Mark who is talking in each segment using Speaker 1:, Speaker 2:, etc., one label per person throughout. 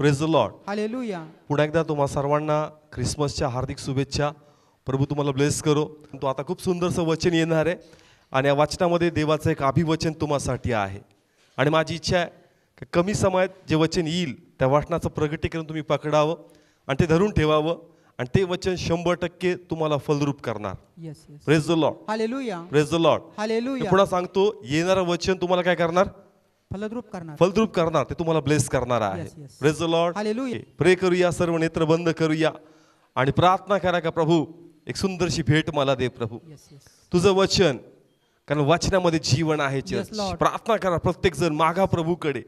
Speaker 1: Praise the Lord.
Speaker 2: Hallelujah.
Speaker 1: पुन्हा एकदा तुम्हा सर्वांना ख्रिसमसच्या हार्दिक शुभेच्छा. प्रभू तुम्हाला ब्लेस करो. तो आता खूप सुंदरसं वचन येणार आहे आणि या वचनामध्ये देवाचं एक अभिवचन तुम्हासाठी आहे. आणि माझी इच्छा आहे की कमी समयात जे वचन येईल त्या वचनाचं प्रगटीकरण तुम्ही पकडावं आणि ते धरून ठेवावं आणि ते वचन 100% तुम्हाला फलरूप करणार.
Speaker 2: Yes yes.
Speaker 1: Praise the Lord.
Speaker 2: Hallelujah.
Speaker 1: Praise the Lord.
Speaker 2: Hallelujah.
Speaker 1: पुन्हा सांगतो, येणारं वचन तुम्हाला काय करणार?
Speaker 2: फलद्रूप करणार.
Speaker 1: फलद्रूप करणार. ते तुम्हाला ब्लेस करणार आहे.
Speaker 2: Yes, yes.
Speaker 1: Praise the Lord.
Speaker 2: Hallelujah.
Speaker 1: प्रे करूया, सर्व नेत्र बंद करूया आणि प्रार्थना करा का प्रभू एक सुंदरशी भेट मला दे प्रभू.
Speaker 2: Yes yes.
Speaker 1: तुझं वचन, कारण वचनामध्ये जीवन आहे.
Speaker 2: Yes,
Speaker 1: church
Speaker 2: Lord.
Speaker 1: प्रार्थना करा प्रत्येक जण मागा प्रभूकडे,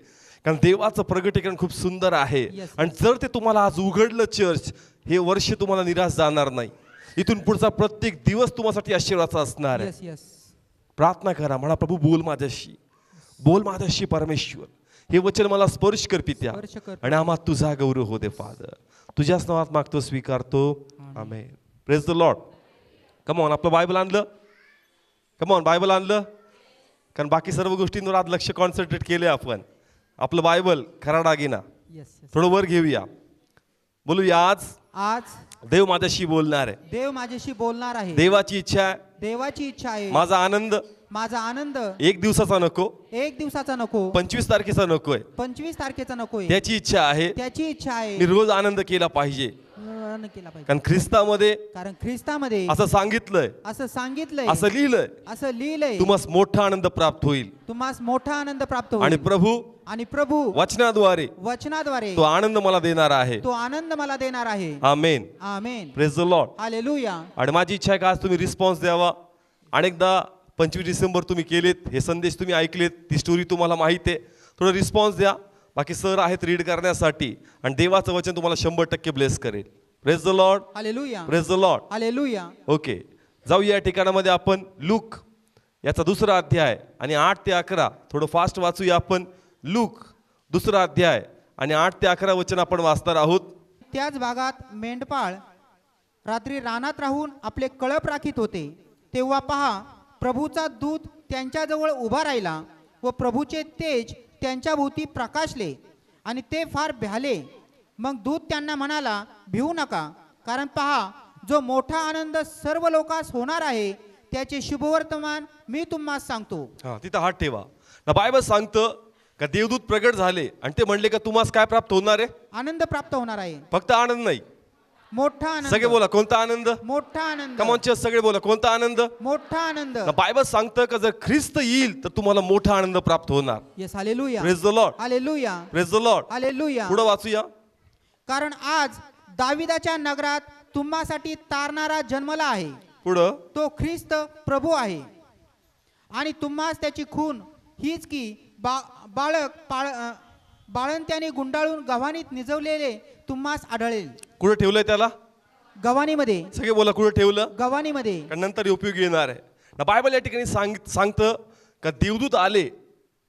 Speaker 1: कारण देवाचं प्रगटीकरण खूप सुंदर आहे.
Speaker 2: Yes,
Speaker 1: आणि जर ते तुम्हाला आज उघडलं चर्च, हे वर्ष तुम्हाला निराश जाणार नाही. इथून पुढचा प्रत्येक दिवस तुम्हासाठी आशीर्वादाचा असणार आहे.
Speaker 2: Yes yes.
Speaker 1: प्रार्थना करा, म्हणा प्रभू बोल माझ्याशी, बोल माझ्याशी परमेश्वर. हे वचन मला स्पर्श कर पित्या
Speaker 2: स्पर्श कर.
Speaker 1: आणि आम्हा तुझा गौरव हो दे फादर. तुझ्याच नावात मागतो, स्वीकारतो. Amen. Praise the Lord. Come on, आपलं बायबल आणलं? कम ऑन, बायबल आणलं? कारण बाकी सर्व गोष्टींवर आज लक्ष कॉन्सन्ट्रेट केले आपण. आपलं बायबल खरा दागिना.
Speaker 2: Yes yes.
Speaker 1: थोडं वर घेऊया. बोलूया, आज
Speaker 2: आज
Speaker 1: देव माझ्याशी बोलणार आहे.
Speaker 2: देव माझ्याशी बोलणार आहे.
Speaker 1: देवाची इच्छा आहे,
Speaker 2: देवाची इच्छा आहे.
Speaker 1: माझा आनंद
Speaker 2: माझा आनंद
Speaker 1: एक दिवसाचा नको,
Speaker 2: एक दिवसाचा नको,
Speaker 1: 25 तारखेचा नकोय.
Speaker 2: 25 तारखेचा नकोय.
Speaker 1: त्याची इच्छा आहे
Speaker 2: त्याची इच्छा आहे.
Speaker 1: मी रोज आनंद केला पाहिजे.
Speaker 2: केला पाहिजे.
Speaker 1: कारण ख्रिस्तामध्ये
Speaker 2: कारण ख्रिस्तामध्ये
Speaker 1: असं सांगितलंय,
Speaker 2: असं सांगितलंय,
Speaker 1: असं लिहिलंय,
Speaker 2: असं लिहिलंय,
Speaker 1: तुम्हास मोठा आनंद प्राप्त होईल.
Speaker 2: तुम्हास मोठा आनंद प्राप्त होईल.
Speaker 1: आणि प्रभू
Speaker 2: वचनाद्वारे
Speaker 1: तो आनंद मला देणार आहे.
Speaker 2: तो आनंद मला देणार आहे.
Speaker 1: Amen.
Speaker 2: Amen.
Speaker 1: Praise the Lord.
Speaker 2: Hallelujah.
Speaker 1: आणि माझी इच्छा आहे का आज तुम्ही रिस्पॉन्स द्यावा. अनेकदा 25 डिसेंबर तुम्ही केलेत, हे संदेश तुम्ही ऐकलेत, ती स्टोरी तुम्हाला माहिती आहे. थोडं रिस्पॉन्स द्या. बाकी सर आहेत रीड करण्यासाठी आणि देवाचं वचन तुम्हाला 100% ब्लेस करेल. Praise the Lord.
Speaker 2: Hallelujah.
Speaker 1: Praise the Lord.
Speaker 2: Hallelujah.
Speaker 1: Okay, जाऊया या ठिकाणामध्ये आपण. लूक याचा 2रा अध्याय आणि 8 ते 11 थोडं फास्ट वाचूया आपण. लूक 2रा अध्याय आणि 8 ते 11 वचन आपण वाचणार आहोत.
Speaker 2: त्याच भागात मेंढपाळ रात्री रानात राहून आपले कळप राखीत होते. तेव्हा पहा, प्रभूचा दूत त्यांच्याजवळ उभा राहिला व प्रभूचे तेज त्यांच्या भोवती प्रकाशले आणि ते फार भ्याले. मग दूत त्यांना म्हणाला, भिवू नका, कारण पहा, जो मोठा आनंद सर्व लोकांस होणार आहे त्याचे शुभवर्तमान मी तुम्हाला सांगतो.
Speaker 1: हा, तिथं हात ठेवा ना. बायबल सांगतं का देवदूत प्रगट झाले आणि ते म्हणले का तुम्हाला काय प्राप्त होणार आहे?
Speaker 2: आनंद प्राप्त होणार आहे.
Speaker 1: फक्त आनंद नाही,
Speaker 2: मोठा आनंद.
Speaker 1: सगळे बोला कोणता आनंद?
Speaker 2: मोठा आनंद.
Speaker 1: कमॉनचे सगळे बोला कोणता आनंद?
Speaker 2: मोठा आनंद.
Speaker 1: बायबल सांगतं का जर ख्रिस्त येईल तर तुम्हाला मोठा आनंद प्राप्त होणार.
Speaker 2: Yes. Hallelujah.
Speaker 1: Praise the Lord.
Speaker 2: Hallelujah.
Speaker 1: Praise the Lord.
Speaker 2: Hallelujah.
Speaker 1: पुढे वाचूया.
Speaker 2: कारण आज दाविदाच्या नगरात तुम्हासाठी तारणारा जन्मला आहे.
Speaker 1: पुढं,
Speaker 2: तो ख्रिस्त प्रभू आहे. आणि तुम्हास त्याची खून हीच की बाळंत्याने गुंडाळून गव्हाणीत निजवलेले तुम्हास आढळेल.
Speaker 1: कुठे ठेवलंय त्याला?
Speaker 2: गव्हाणीमध्ये.
Speaker 1: सगळे बोला कुठे ठेवलं?
Speaker 2: गव्हाणीमध्ये.
Speaker 1: कारण नंतर उपयोगी येणार आहे ना. बायबल या ठिकाणी सांगतं का देवदूत आले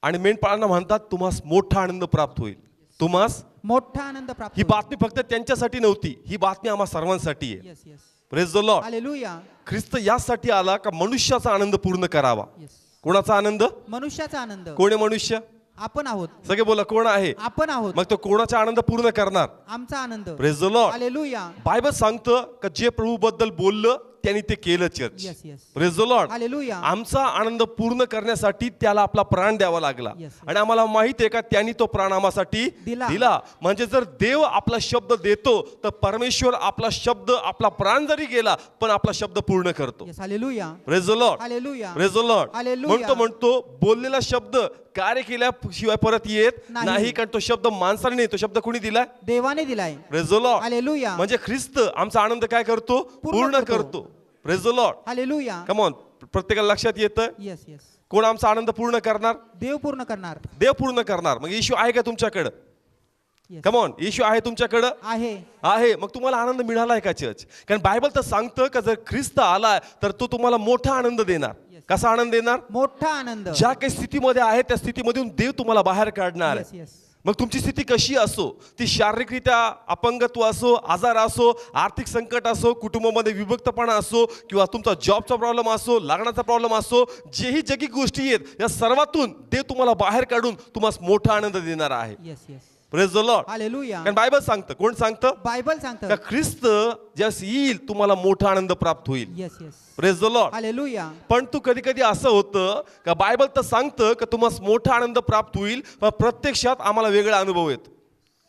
Speaker 1: आणि मेंढपाळांना म्हणतात तुम्हास मोठा आनंद प्राप्त होईल. तुम्हास
Speaker 2: मोठा आनंद प्राप्त.
Speaker 1: ही बातमी फक्त त्यांच्यासाठी नव्हती, ही बातमी आम्हा सर्वांसाठी आहे.
Speaker 2: Yes yes.
Speaker 1: Praise the Lord.
Speaker 2: Hallelujah.
Speaker 1: ख्रिस्त यासाठी आला का मनुष्याचा आनंद पूर्ण करावा.
Speaker 2: येस.
Speaker 1: कोणाचा आनंद?
Speaker 2: मनुष्याचा आनंद.
Speaker 1: कोण आहे मनुष्य?
Speaker 2: आपण आहोत.
Speaker 1: सगळे बोला कोण आहे?
Speaker 2: आपण आहोत.
Speaker 1: मग तो कोणाचा आनंद पूर्ण करणार?
Speaker 2: आमचा आनंद.
Speaker 1: Praise the Lord.
Speaker 2: Hallelujah.
Speaker 1: Bible सांगतं का जे प्रभू बद्दल बोललं त्यांनी ते केलं church.
Speaker 2: Yes yes.
Speaker 1: Praise the Lord.
Speaker 2: Hallelujah.
Speaker 1: आमचा आनंद पूर्ण करण्यासाठी त्याला आपला प्राण द्यावा लागला.
Speaker 2: Yes, yes.
Speaker 1: आणि आम्हाला माहित आहे का त्यांनी तो प्राण आम्हासाठी दिला. म्हणजे जर देव आपला शब्द देतो तर परमेश्वर आपला शब्द, आपला प्राण जरी गेला पण आपला शब्द पूर्ण करतो.
Speaker 2: Yes. Hallelujah.
Speaker 1: Praise the Lord.
Speaker 2: Hallelujah.
Speaker 1: Praise the Lord.
Speaker 2: Hallelujah.
Speaker 1: म्हणतो बोललेला शब्द कार्य केल्याशिवाय परत येत नाही, कारण तो शब्द माणसाने नाही, तो शब्द कोणी दिलाय? देवाने दिलाय. Praise the Lord.
Speaker 2: हालेलुया.
Speaker 1: म्हणजे ख्रिस्त आमचा आनंद काय करतो? पूर्ण करतो. Praise the Lord.
Speaker 2: Hallelujah.
Speaker 1: Come on, प्रत्येकाला लक्षात येतं?
Speaker 2: Yes yes.
Speaker 1: कोण आमचा आनंद पूर्ण करणार?
Speaker 2: देव पूर्ण करणार.
Speaker 1: देव पूर्ण करणार. मग येशू आहे का तुमच्याकडं? कम ऑन, येशू आहे तुमच्याकडं? आहे. मग तुम्हाला आनंद मिळालाय का चर्च? कारण बायबल तर सांगतं का जर ख्रिस्त आलाय तर तो तुम्हाला मोठा आनंद देणार. कसा आनंद देणार? मोठा आनंद. ज्या काही स्थितीमध्ये आहे त्या स्थितीमधून देव तुम्हाला बाहेर काढणार. मग तुमची स्थिती कशी असो, ती शारीरिकरित्या अपंगत्व असो, आजार असो, आर्थिक संकट असो, कुटुंबामध्ये विभक्तपणा असो, किंवा तुमचा जॉबचा प्रॉब्लेम असो, लग्नाचा प्रॉब्लेम असो, जेही जगी गोष्टी आहेत या सर्वातून देव तुम्हाला बाहेर काढून तुम्हाला मोठा आनंद देणार आहे. Praise the Lord.
Speaker 2: हालेलुया.
Speaker 1: कारण बायबल सांगतं, कोण सांगतं?
Speaker 2: बायबल
Speaker 1: का
Speaker 2: सांगतं.
Speaker 1: ख्रिस्त ज्यास येईल तुम्हाला मोठा आनंद प्राप्त होईल.
Speaker 2: Yes yes.
Speaker 1: Praise the Lord.
Speaker 2: Hallelujah.
Speaker 1: पण तू कधी कधी असं होतं का बायबल तर सांगतं का तुम्हाला मोठा आनंद प्राप्त होईल, पण प्रत्यक्षात आम्हाला वेगळा अनुभव येतो.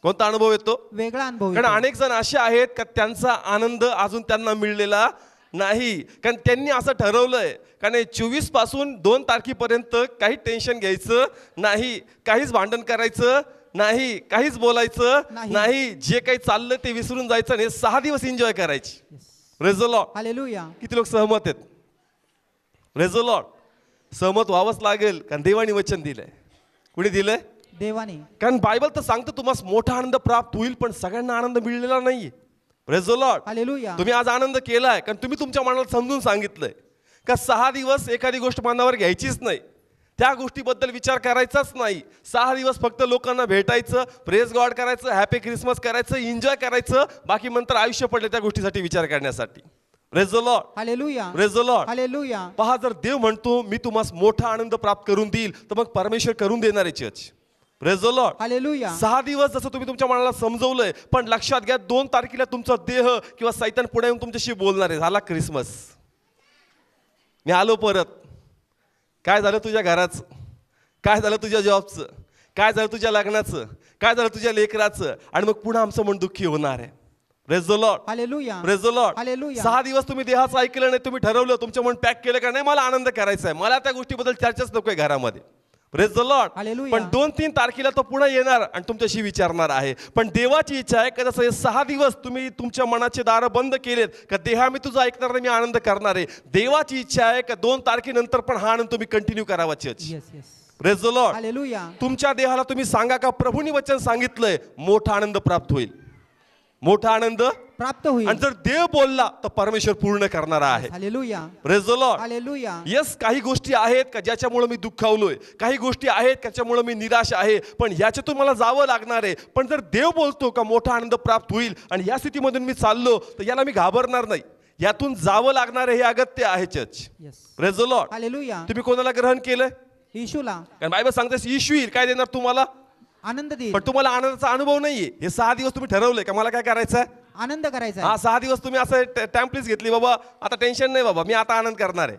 Speaker 1: कोणता अनुभव येतो?
Speaker 2: वेगळा अनुभव
Speaker 1: कारण
Speaker 2: येतो.
Speaker 1: अनेक जण असे आहेत का त्यांचा आनंद अजून त्यांना मिळलेला नाही. कारण त्यांनी असं ठरवलंय का नाही 24 पासून 2 तारखेपर्यंत काही टेन्शन घ्यायचं नाही, काहीच भांडण करायचं नाही, काहीच बोलायचं
Speaker 2: नाही.
Speaker 1: नाही, जे काही चाललं ते विसरून जायचं आणि 6 दिवस एन्जॉय करायची.
Speaker 2: Yes.
Speaker 1: Praise the Lord.
Speaker 2: Hallelujah.
Speaker 1: किती लोक सहमत आहेत? Praise the Lord. सहमत व्हावंच लागेल, कारण देवाने वचन दिलंय. कुणी दिलंय?
Speaker 2: देवाने.
Speaker 1: कारण बायबल तर सांगतं तुम्हाला मोठा आनंद प्राप्त होईल, पण सगळ्यांना आनंद मिळलेला नाहीये. Praise the Lord.
Speaker 2: हालेलुया.
Speaker 1: तुम्ही आज आनंद केलाय कारण तुम्ही तुमच्या मनाला समजून सांगितलंय का 6 दिवस एखादी गोष्ट मनावर घ्यायचीच नाही, त्या गोष्टीबद्दल विचार करायचाच नाही. 6 दिवस फक्त लोकांना भेटायचं, प्रेज गॉड करायचं, हॅपी क्रिसमस करायचं, एन्जॉय करायचं, बाकी नंतर आयुष्य पडले त्या गोष्टीसाठी विचार करण्यासाठी. Praise the Lord.
Speaker 2: Hallelujah.
Speaker 1: Praise the Lord.
Speaker 2: Hallelujah.
Speaker 1: पहा, जर देव म्हणतो मी तुम्हाला मोठा आनंद प्राप्त करून देईल, तर मग परमेश्वर करून देणार आहे church. Praise the Lord.
Speaker 2: Hallelujah.
Speaker 1: 6 दिवस जसं तुम्ही तुमच्या मनाला समजवलंय, पण लक्षात घ्या 2 तारखेला तुमचा देह किंवा सैतान पुढे येऊन तुमच्याशी बोलणार आहे, झाला क्रिसमस, मी आलो परत. काय झालं तुझ्या घराचं? काय झालं तुझ्या जॉबचं? काय झालं तुझ्या लग्नाचं? काय झालं तुझ्या लेकराचं? आणि मग पुन्हा आमचं मन दुःखी होणार आहे. Praise the Lord.
Speaker 2: Hallelujah.
Speaker 1: Praise the Lord.
Speaker 2: Hallelujah.
Speaker 1: 6 दिवस तुम्ही देहाचं ऐकलं नाही, तुम्ही ठरवलं, तुमचं मन पॅक केलं का नाही मला आनंद करायचा आहे, मला त्या गोष्टीबद्दल चर्चाच नको आहे घरामध्ये. Praise the Lord.
Speaker 2: हालेलुया.
Speaker 1: पण 2-3 तारखेला तो पुन्हा येणार आणि तुमच्याशी विचारणार आहे. पण देवाची इच्छा आहे का जसं हे 6 दिवस तुम्ही तुमच्या मनाचे दारं बंद केलेत का देहा मी तुझा ऐकणार नाही, मी आनंद करणार आहे. देवाची इच्छा आहे का 2 तारखेनंतर पण हा आनंद तुम्ही कंटिन्यू करावा church.
Speaker 2: Yes yes.
Speaker 1: Praise the Lord.
Speaker 2: Hallelujah.
Speaker 1: तुमच्या देहाला तुम्ही सांगा का प्रभूनी वचन सांगितलंय मोठा आनंद प्राप्त होईल, मोठा आनंद.
Speaker 2: प्राप्त होईल.
Speaker 1: आणि जर देव बोलला तर परमेश्वर पूर्ण करणारा आहे.
Speaker 2: Hallelujah.
Speaker 1: Praise the Lord.
Speaker 2: Hallelujah.
Speaker 1: Yes, काही गोष्टी आहेत का ज्याच्यामुळे मी दुःखावलोय, काही गोष्टी आहेत त्याच्यामुळे मी निराश आहे, पण याच्यातून मला जावं लागणार आहे. पण जर देव बोलतो का मोठा आनंद प्राप्त होईल आणि या स्थितीमधून मी चाललो तर याला मी घाबरणार नाही, यातून जावं लागणार आहे, हे अगत्य आहे church.
Speaker 2: Yes.
Speaker 1: Praise the Lord.
Speaker 2: Hallelujah.
Speaker 1: तुम्ही कोणाला ग्रहण केलंय?
Speaker 2: येशूला
Speaker 1: कारण बायबल सांगते येशू येईल, काय देणार तुम्हाला?
Speaker 2: आनंद देईल.
Speaker 1: पण तुम्हाला आनंदाचा अनुभव नाहीये. हे 6 दिवस तुम्ही ठरवलंय का मला काय करायचं आहे?
Speaker 2: आनंद करायचा.
Speaker 1: हा 6 दिवस तुम्ही असं टॅम्पलीस घेतली, बाबा आता टेन्शन नाही, बाबा मी आता आनंद करणार आहे.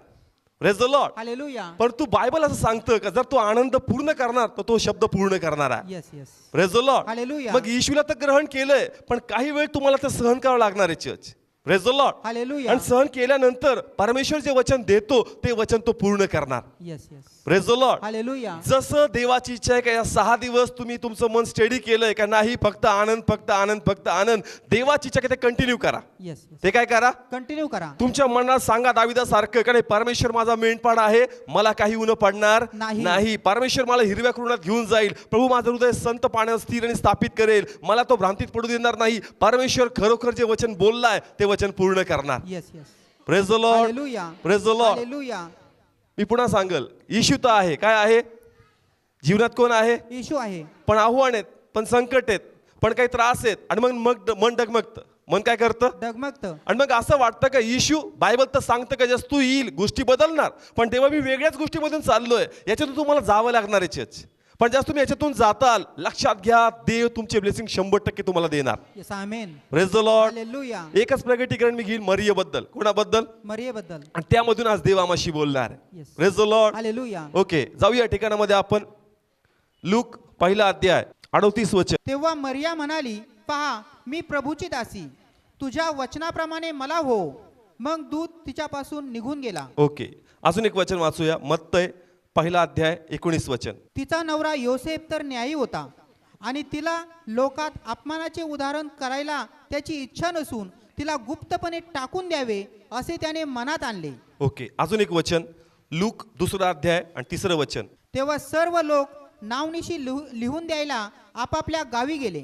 Speaker 1: Praise the Lord.
Speaker 2: हालेलुया.
Speaker 1: पण तू बायबल असं सांगतं का जर तो आनंद पूर्ण करणार तर तो शब्द पूर्ण करणार आहे.
Speaker 2: Yes yes.
Speaker 1: Praise the Lord.
Speaker 2: Hallelujah.
Speaker 1: मग येशूला तर ग्रहण केलंय, पण काही वेळ तुम्हाला ते सहन करावं लागणार आहे church. Praise the Lord.
Speaker 2: Hallelujah.
Speaker 1: आणि सहन केल्यानंतर परमेश्वर जे वचन देतो ते वचन तो पूर्ण करणार.
Speaker 2: Yes yes.
Speaker 1: Praise the Lord.
Speaker 2: Hallelujah.
Speaker 1: जसं देवाची इच्छा आहे का या 6 दिवस तुम्ही तुमचं मन स्टेडी केलंय का नाही, फक्त आनंद, फक्त आनंद, फक्त आनंद. देवाची इच्छा की ते कंटिन्यू करा.
Speaker 2: Yes yes.
Speaker 1: ते काय करा?
Speaker 2: कंटिन्यू करा.
Speaker 1: तुमच्या मनात सांगा दाविदासारखं का नाही, परमेश्वर माझा मेंढपाळ आहे, मला काही ऊन पडणार
Speaker 2: नाही.
Speaker 1: नाही. परमेश्वर मला हिरव्या कुरणात घेऊन जाईल. प्रभू माझं हृदय संत पाण्यात स्थिर आणि स्थापित करेल, मला तो भ्रांतीत पडू देणार नाही. परमेश्वर खरोखर जे वचन बोललाय ते वचन पूर्ण करणार.
Speaker 2: Yes yes.
Speaker 1: Praise the Lord.
Speaker 2: Hallelujah.
Speaker 1: Praise the Lord.
Speaker 2: Hallelujah.
Speaker 1: मी पुन्हा सांगल, येशू तर आहे. काय आहे जीवनात? कोण आहे?
Speaker 2: येशू आहे.
Speaker 1: पण आव्हान आहेत, पण संकट आहेत, पण काही त्रास आहेत, आणि मग मग मन डगमगतं. मन काय करतं?
Speaker 2: डगमगतं.
Speaker 1: आणि मग असं वाटतं का येशू, बायबल तर सांगतं का जस तू येईल गोष्टी बदलणार, पण तेव्हा मी वेगळ्याच गोष्टीमधून चाललोय, याच्यातून तुम्हाला जावं लागणार आहे चर्च. पण जास्त तुम्ही याच्यातून जाताल, लक्षात घ्या देव तुमचे ब्लेसिंग 100% तुम्हाला देणार.
Speaker 2: Yes. Amen.
Speaker 1: Praise the Lord.
Speaker 2: Hallelujah.
Speaker 1: एकच प्रगटीकरण मी घेईल मरियेबद्दल. कोणाबद्दल?
Speaker 2: मरियेबद्दल.
Speaker 1: आणि त्यामधून आज देव आम्हाशी बोलणार आहे.
Speaker 2: Yes.
Speaker 1: Praise the Lord.
Speaker 2: Hallelujah.
Speaker 1: Okay, जाऊया ठिकाणामध्ये आपण. लूक 1 अध्याय 38 वचन.
Speaker 2: तेव्हा मरिया म्हणाली, पहा मी प्रभूची दासी, तुझ्या वचनाप्रमाणे मला हो. मग दूत तिच्यापासून निघून गेला.
Speaker 1: ओके, अजून एक वचन वाचूया. मत्तय 1 अध्याय 19 वचन.
Speaker 2: तिचा नवरा योसेफ तर न्यायी होता आणि तिला लोकात अपमानाचे उदाहरण करायला त्याची इच्छा नसून तिला गुप्तपणे टाकून द्यावे असे त्याने मनात आणले.
Speaker 1: ओके, अजून एक वचन. लूक 2 अध्याय आणि 3 वचन.
Speaker 2: तेव्हा सर्व लोक नावनिशी लिहून द्यायला आपापल्या गावी गेले.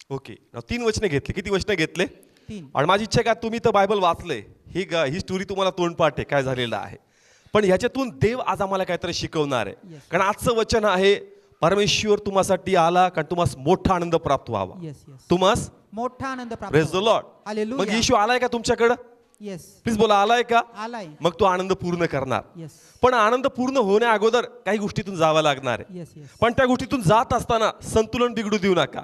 Speaker 1: ओके, 3 वचने घेतले. किती वचने घेतले?
Speaker 2: 3.
Speaker 1: आणि माझी इच्छा आहे का तुम्ही तर बायबल वाचले, ही स्टोरी तुम्हाला तोंडपाठ आहे काय झालेलं आहे, पण ह्याच्यातून देव आज आम्हाला काहीतरी शिकवणार आहे.
Speaker 2: Yes.
Speaker 1: कारण आजचं वचन आहे परमेश्वर तुम्हासाठी आला कारण तुम्हास मोठा आनंद प्राप्त व्हावा.
Speaker 2: Yes yes.
Speaker 1: तुम्हास
Speaker 2: मोठा आनंद प्राप्त.
Speaker 1: Praise the Lord.
Speaker 2: हालेलुया.
Speaker 1: मग येशू आलाय का तुमच्याकडं?
Speaker 2: येस.
Speaker 1: प्लीज बोला, आलाय का?
Speaker 2: आलाय.
Speaker 1: मग तो आनंद पूर्ण करणार.
Speaker 2: येस.
Speaker 1: पण आनंद पूर्ण होण्या अगोदर काही गोष्टीतून जावं लागणार आहे.
Speaker 2: येस. येस.
Speaker 1: पण त्या गोष्टीतून जात असताना संतुलन बिघडू देऊ नका,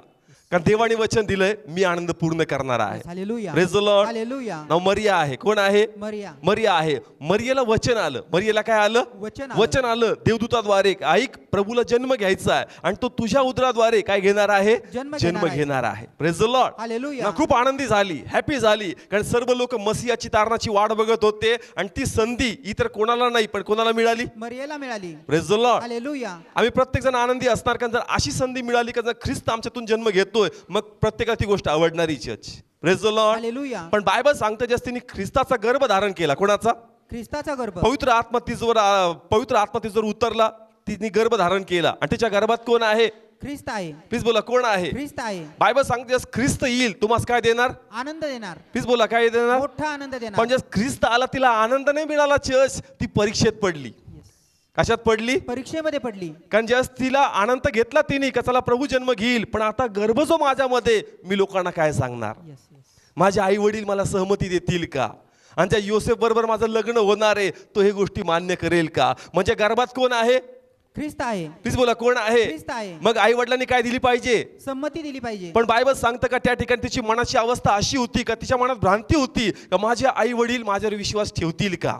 Speaker 1: कारण देवाने वचन दिलंय, मी आनंद पूर्ण करणार आहे.
Speaker 2: Hallelujah.
Speaker 1: Praise the Lord.
Speaker 2: Hallelujah.
Speaker 1: नाव मरिया आहे. कोण आहे?
Speaker 2: मरिया.
Speaker 1: मरिया आहे. मरियाला वचन आलं. मरियाला काय आलं? वचन आलं देवदूताद्वारे. ऐक, प्रभूला जन्म घ्यायचा आहे आणि तो तुझ्या उदराद्वारे काय घेणार आहे? जन्म घेणार आहे. Praise the Lord.
Speaker 2: हालेलुया.
Speaker 1: खूप आनंदी झाली, हॅपी झाली, कारण सर्व लोक मसीहाची तारणाची वाट बघत होते आणि ती संधी इतर कोणाला नाही पण कोणाला मिळाली?
Speaker 2: मरियाला मिळाली.
Speaker 1: Praise the Lord.
Speaker 2: हालेलुया.
Speaker 1: आम्ही प्रत्येक जण आनंदी असणार, कारण जर अशी संधी मिळाली का जर ख्रिस्त आमच्यातून जन्म घेतोय, मग प्रत्येकाला ती गोष्ट आवडणारी church. Praise the Lord.
Speaker 2: Hallelujah.
Speaker 1: पण बायबल सांगते जस तिने ख्रिस्ताचा गर्भ धारण केला. कोणाचा?
Speaker 2: ख्रिस्ताचा गर्भ.
Speaker 1: पवित्र आत्मा तिच्यावर उतरला, तिने गर्भ धारण केला आणि तिच्या गर्भात कोण आहे?
Speaker 2: ख्रिस्त आहे.
Speaker 1: प्लीज बोला, कोण आहे?
Speaker 2: ख्रिस्त आहे.
Speaker 1: बायबल सांगते जस ख्रिस्त येईल तुम्हाला काय देणार?
Speaker 2: आनंद देणार.
Speaker 1: प्लीज बोला, काय देणार?
Speaker 2: मोठा आनंद देणार.
Speaker 1: पण जस ख्रिस्त आला तिला आनंद नाही मिळाला चर्च, ती परीक्षेत पडली. कशात पडली?
Speaker 2: परीक्षेमध्ये पडली.
Speaker 1: कारण जस तिला आनंद घेतला तिने का चला प्रभू जन्म घेईल, पण आता गर्भ जो माझ्यामध्ये, मी लोकांना काय सांगणार? माझे आई वडील मला सहमती देतील का? आणि त्या योसेफ बरोबर माझं लग्न होणार आहे, तो हे गोष्टी मान्य करेल का? म्हणजे गर्भात कोण आहे?
Speaker 2: ख्रिस्त आहे.
Speaker 1: प्लीज बोला, कोण आहे?
Speaker 2: ख्रिस्त आहे.
Speaker 1: मग आई वडिलांनी काय दिली पाहिजे?
Speaker 2: संमती दिली पाहिजे.
Speaker 1: पण बायबल सांगतं का त्या ठिकाणी तिची मनाची अवस्था अशी होती का तिच्या मनात भ्रांती होती का माझे आई वडील माझ्यावर विश्वास ठेवतील का?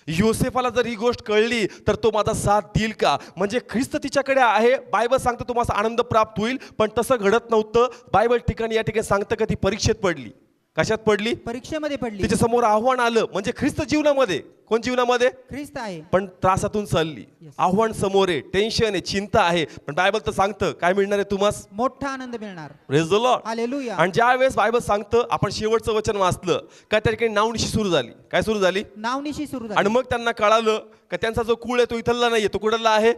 Speaker 1: योसेफाला जर ही गोष्ट कळली तर तो माझा साथ देईल का? म्हणजे ख्रिस्त तिच्याकडे आहे. बायबल सांगतं तुम्हाला आनंद प्राप्त होईल, पण तसं घडत नव्हतं. बायबल ठिकाणी या ठिकाणी सांगतं का ती परीक्षेत पडली. कशात पडली?
Speaker 2: परीक्षेमध्ये पडली.
Speaker 1: तिच्या समोर आव्हान आलं. म्हणजे ख्रिस्त जीवनामध्ये, कोण जीवनामध्ये?
Speaker 2: ख्रिस्त आहे.
Speaker 1: पण त्रासातून चालली, आव्हान समोर आहे, टेन्शन आहे, चिंता आहे, पण बायबल तर सांगतं काय मिळणार आहे तुम्हाला?
Speaker 2: मोठा आनंद मिळणार.
Speaker 1: Praise the Lord.
Speaker 2: हालेलुया.
Speaker 1: आणि ज्या वेळेस बायबल सांगतं, आपण शेवटचं वचन वाचलं का त्या ठिकाणी नावनिशी सुरू झाली. काय सुरू झाली?
Speaker 2: नावनिशी सुरू झाली.
Speaker 1: आणि मग त्यांना कळालं का त्यांचा जो कुळ आहे तो इथला नाहीये, तो कुठला आहे?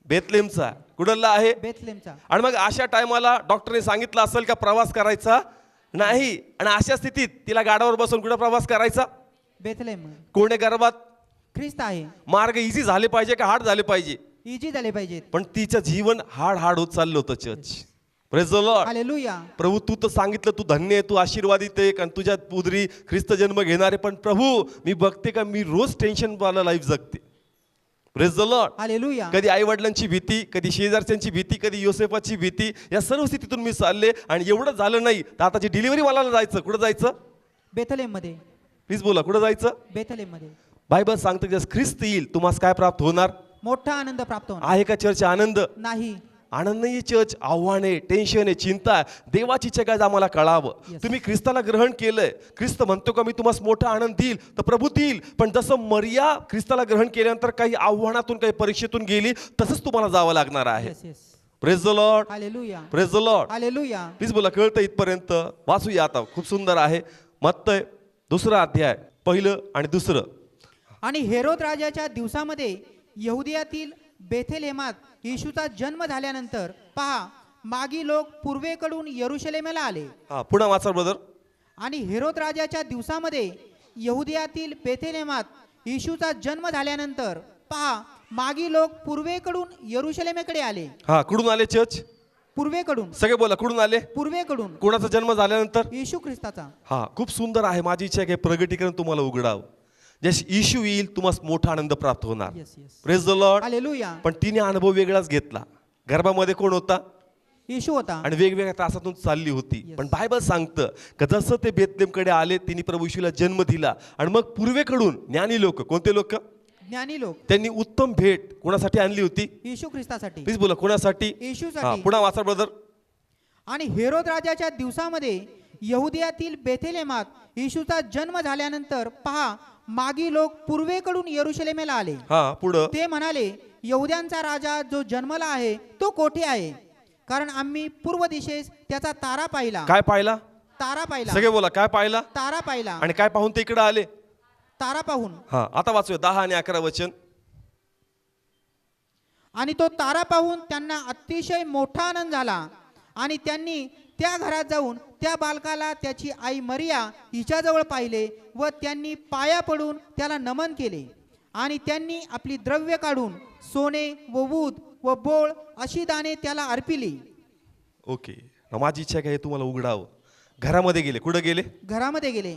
Speaker 1: बेथलेहमचा. कुठला आहे?
Speaker 2: बेथलेहमचा.
Speaker 1: आणि मग अशा टायमाला डॉक्टरने सांगितलं असेल का प्रवास करायचा नाही, आणि अशा स्थितीत तिला गाडावर बसून कुठे प्रवास करायचा?
Speaker 2: बेथलेहम.
Speaker 1: कोण आहे गर्भात?
Speaker 2: ख्रिस्त आहे.
Speaker 1: मार्ग इझी झाले पाहिजे का हार्ड झाले पाहिजे?
Speaker 2: इजी झाले पाहिजेत.
Speaker 1: पण तिचं जीवन हार्ड होत चाललं होतं church. Praise the Lord.
Speaker 2: Hallelujah.
Speaker 1: प्रभू तू तर सांगितलं तू धन्य आहे, तू आशीर्वादित आहे, कारण तुझ्या उदरी ख्रिस्त जन्म घेणार आहे. पण प्रभू मी बघते का मी रोज टेन्शन वाला लाईफ जगते. Praise the Lord.
Speaker 2: हालेलुया.
Speaker 1: कधी आई वडिलांची भीती, कधी शेजारच्यांची भीती, कधी योसेफाची भीती, या सर्व स्थितीतून मी चालले. आणि एवढं झालं नाही तर आताची डिलिव्हरी मला जायचं. कुठं जायचं?
Speaker 2: बेथलेहम मध्ये.
Speaker 1: प्लीज बोला, कुठं जायचं?
Speaker 2: बेथलेहम मध्ये.
Speaker 1: बायबल सांगतं की ख्रिस्त येईल तुम्हाला काय प्राप्त होणार?
Speaker 2: मोठा आनंद प्राप्त होणार.
Speaker 1: आहे का चर्च आनंद?
Speaker 2: नाही.
Speaker 1: आनंद नाही चर्च, आव्हान आहे, टेन्शन आहे, चिंता आहे. देवाची इच्छा काय आम्हाला कळावं. तुम्ही ख्रिस्ताला ग्रहण केलंय. ख्रिस्त म्हणतो का मी तुम्हाला मोठा आनंद देईल, तर प्रभू देईल. पण जसं मरिया ख्रिस्ताला ग्रहण केल्यानंतर काही आव्हानातून काही परीक्षेतून गेली, तसंच तुम्हाला जावं लागणार आहे. Praise the Lord.
Speaker 2: Hallelujah.
Speaker 1: Praise the Lord.
Speaker 2: Hallelujah.
Speaker 1: Please बोला, कळतं इथपर्यंत? वाचूया आता, खूप सुंदर आहे. मत्तय 2 अध्याय 1 आणि 2.
Speaker 2: आणि हेरोद राजाच्या दिवसामध्ये यहुदियातील बेथलेहमात येशूचा जन्म झाल्यानंतर पहा, मागी लोक पूर्वेकडून यरुशलेमेला आले.
Speaker 1: हा, पुन्हा वाचा ब्रदर.
Speaker 2: आणि हेरोद राजाच्या दिवसामध्ये यहुदियातील बेथलेहमात येशूचा जन्म झाल्यानंतर पहा, मागी लोक पूर्वेकडून यरुशलेमेकडे आले.
Speaker 1: हा, कुठून आले चर्च?
Speaker 2: पूर्वेकडून.
Speaker 1: सगळे बोला, कुठून आले?
Speaker 2: पूर्वेकडून.
Speaker 1: कोणाचा जन्म झाल्यानंतर?
Speaker 2: येशू ख्रिस्ताचा.
Speaker 1: हा, खूप सुंदर आहे. माझी इच्छा आहे की प्रगटीकरण तुम्हाला उघडावं. जस येशू येईल तुम्हाला मोठा आनंद प्राप्त होणार. Praise the Lord.
Speaker 2: हालेलुया.
Speaker 1: पण तिने अनुभव वेगळाच घेतला. गर्भामध्ये कोण होता?
Speaker 2: येशू होता.
Speaker 1: आणि वेगवेगळ्या त्रासातून चालली होती. पण बायबल सांगतं का जसं ते बेथलेहमकडे आले, तिने प्रभू येशूला जन्म दिला. आणि मग पूर्वेकडून ज्ञानी लोक, कोणते लोक?
Speaker 2: ज्ञानी लोक.
Speaker 1: त्यांनी उत्तम भेट कोणासाठी आणली होती?
Speaker 2: येशू ख्रिस्तासाठी.
Speaker 1: प्लीज बोला, कोणासाठी?
Speaker 2: येशूसाठी.
Speaker 1: पुन्हा वाचा ब्रदर.
Speaker 2: आणि हेरोद राजाच्या दिवसामध्ये यहुदियातील बेथलेहमात येशूचा जन्म झाल्यानंतर पहा, मागी लोक पूर्वेकडून यरुशलेमेला आले.
Speaker 1: हा, पुढं.
Speaker 2: ते म्हणाले, यहुद्यांचा राजा जो जन्मला आहे तो कोठे आहे? कारण आम्ही पूर्व दिशेस त्याचा तारा पाहिला.
Speaker 1: काय पाहिला?
Speaker 2: तारा पाहिला.
Speaker 1: सगळे बोला, काय पाहिला?
Speaker 2: तारा पाहिला.
Speaker 1: आणि काय पाहून ते इकडे आले?
Speaker 2: तारा पाहून.
Speaker 1: हा, आता वाचूया 10 आणि 11 वचन.
Speaker 2: आणि तो तारा पाहून त्यांना अतिशय मोठा आनंद झाला. आणि त्यांनी त्या घरात जाऊन त्या बालकाला त्याची आई मरिया हिच्याजवळ पाहिले व त्यांनी पाया पडून त्याला नमन केले. आणि त्यांनी आपली द्रव्य काढून सोने व ऊद व बोळ अशी दाणे त्याला अर्पिली.
Speaker 1: ओके, माझी इच्छा काय तुम्हाला उघडावं. घरामध्ये गेले. कुठं गेले?
Speaker 2: घरामध्ये गेले.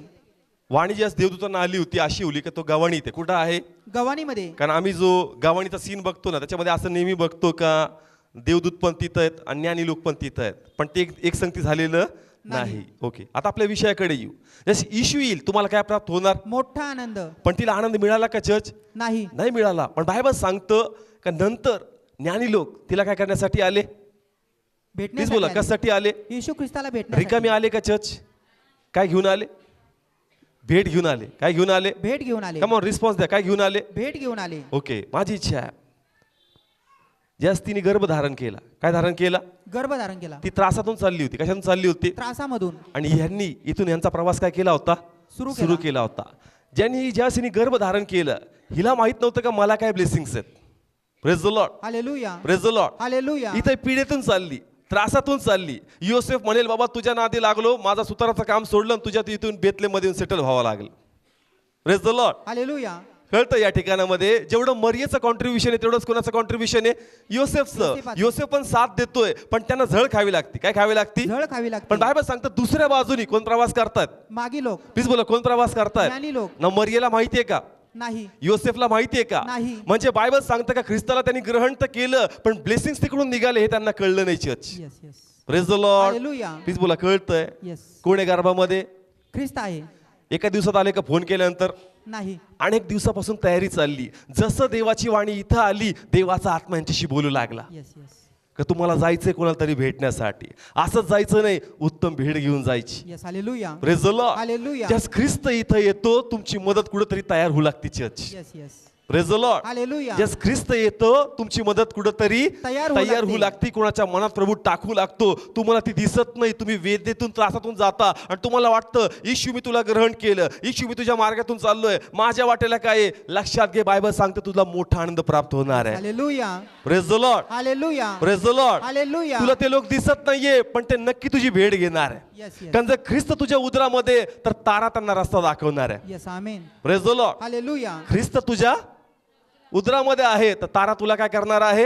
Speaker 1: वाणी जी देवदूतांना आली होती अशी होली की तो गवाणी इथे कुठं आहे?
Speaker 2: गवाणीमध्ये.
Speaker 1: कारण आम्ही जो गवाणीचा सीन बघतो ना त्याच्यामध्ये असं नेहमी बघतो का देवदूत पण तिथं आहेत आणि ज्ञानी लोक पण तिथं आहेत, पण ते एक संगती झालेलं नाही. ओके, आता आपल्या विषयाकडे येऊ. जस येशू येईल तुम्हाला काय प्राप्त होणार?
Speaker 2: मोठा आनंद.
Speaker 1: पण तिला आनंद मिळाला का चर्च?
Speaker 2: नाही.
Speaker 1: नाही मिळाला. पण बायबल सांगतं का नंतर ज्ञानी लोक तिला काय करण्यासाठी आले? प्लीज बोला, कशासाठी आले?
Speaker 2: येशू ख्रिस्ताला भेटण्यासाठी.
Speaker 1: रिकामी आले का चर्च? काय घेऊन आले? भेट घेऊन आले. काय घेऊन आले?
Speaker 2: भेट घेऊन आले.
Speaker 1: कम ऑन, रिस्पॉन्स द्या. काय घेऊन आले?
Speaker 2: भेट घेऊन आले.
Speaker 1: ओके, माझी इच्छा आहे ज्यास तिने गर्भ धारण केला. काय धारण केला?
Speaker 2: गर्भ धारण केला.
Speaker 1: ती त्रासातून चालली होती. कशातून चालली होती?
Speaker 2: त्रासामधून.
Speaker 1: आणि यांनी इथून यांचा प्रवास काय केला होता? सुरू केला होता. ज्यांनी ज्यास हिने गर्भ धारण केलं हिला माहित नव्हतं का मला काय ब्लेसिंग्स आहेत. Praise the Lord.
Speaker 2: Hallelujah.
Speaker 1: Praise the Lord.
Speaker 2: Hallelujah.
Speaker 1: इथे पिढीतून चालली, त्रासातून चालली. योसेफ म्हणेल बाबा तुझ्या नादी लागलो, माझा सुताराचं काम सोडलं आणि तुझ्या इथून बेतलेमध्ये सेटल व्हावं लागलं. Praise the Lord.
Speaker 2: हालेलुया.
Speaker 1: कळतं या ठिकाणामध्ये जेवढं मरियेचं कॉन्ट्रीब्युशन आहे तेवढंच कोणाचं कॉन्ट्रीब्युशन आहे? योसेफचं. योसेफ पण साथ देतोय पण त्यांना झळ खावी लागते. काय खावी लागते?
Speaker 2: झळ खावी लागते.
Speaker 1: पण बायबल सांगतं दुसऱ्या बाजूनी कोण प्रवास करतात?
Speaker 2: मागी लोक.
Speaker 1: प्लीज बोला, कोण प्रवास करतात?
Speaker 2: ज्ञानी लोक.
Speaker 1: ना मरियेला माहितीये का?
Speaker 2: नाही.
Speaker 1: योसेफला माहितीये का?
Speaker 2: नाही.
Speaker 1: म्हणजे बायबल सांगतं का ख्रिस्ताला त्यांनी ग्रहण तर केलं पण ब्लेसिंग्स तिकडून निघाले हे त्यांना कळलं नाही. Church.
Speaker 2: Yes yes.
Speaker 1: Praise the Lord.
Speaker 2: Hallelujah.
Speaker 1: Please बोला, कळतंय?
Speaker 2: यस.
Speaker 1: कोण आहे गर्भामध्ये?
Speaker 2: ख्रिस्त आहे.
Speaker 1: एका दिवसात आले का फोन केल्यानंतर?
Speaker 2: नाही.
Speaker 1: अनेक दिवसापासून तयारी चालली. जसं देवाची वाणी इथं आली देवाचा आत्मा यांच्याशी बोलू लागला
Speaker 2: यस यस.
Speaker 1: का तुम्हाला जायचंय कोणाला तरी भेटण्यासाठी. असंच जायचं नाही, उत्तम भेट घेऊन जायची.
Speaker 2: Yes. Hallelujah.
Speaker 1: Praise the Lord.
Speaker 2: Hallelujah.
Speaker 1: ज्यास ख्रिस्त इथं येतो तुमची मदत कुठेतरी तयार होऊ लागते. Church.
Speaker 2: Yes yes.
Speaker 1: Praise the Lord.
Speaker 2: Hallelujah.
Speaker 1: ज्यास ख्रिस्त येतो तुमची मदत कुठेतरी
Speaker 2: तयार
Speaker 1: होऊ लागते. कोणाच्या मनात प्रभू टाकू लागतो. तुम्हाला ती दिसत नाही, तुम्ही वेदनेतून त्रासातून जाता आणि तुम्हाला वाटतं येशू मी तुला ग्रहण केलं, येशू मी तुझ्या मार्गातून चाललोय, माझ्या वाटेला काय आहे? लक्षात घे, बायबल सांगते तुला मोठा आनंद प्राप्त होणार आहे.
Speaker 2: Hallelujah.
Speaker 1: Praise the Lord.
Speaker 2: Hallelujah.
Speaker 1: Praise the Lord.
Speaker 2: Hallelujah.
Speaker 1: तुला ते लोक दिसत नाहीये पण ते नक्की तुझी भेट घेणार आहे.
Speaker 2: Yes yes.
Speaker 1: कारण जर ख्रिस्त तुझ्या उदरामध्ये तर तारा त्यांना रस्ता दाखवणार आहे.
Speaker 2: Yes. Amen.
Speaker 1: Praise the Lord.
Speaker 2: Hallelujah.
Speaker 1: ख्रिस्त तुझ्या उदरामध्ये आहे तर तारा तुला काय करणार आहे?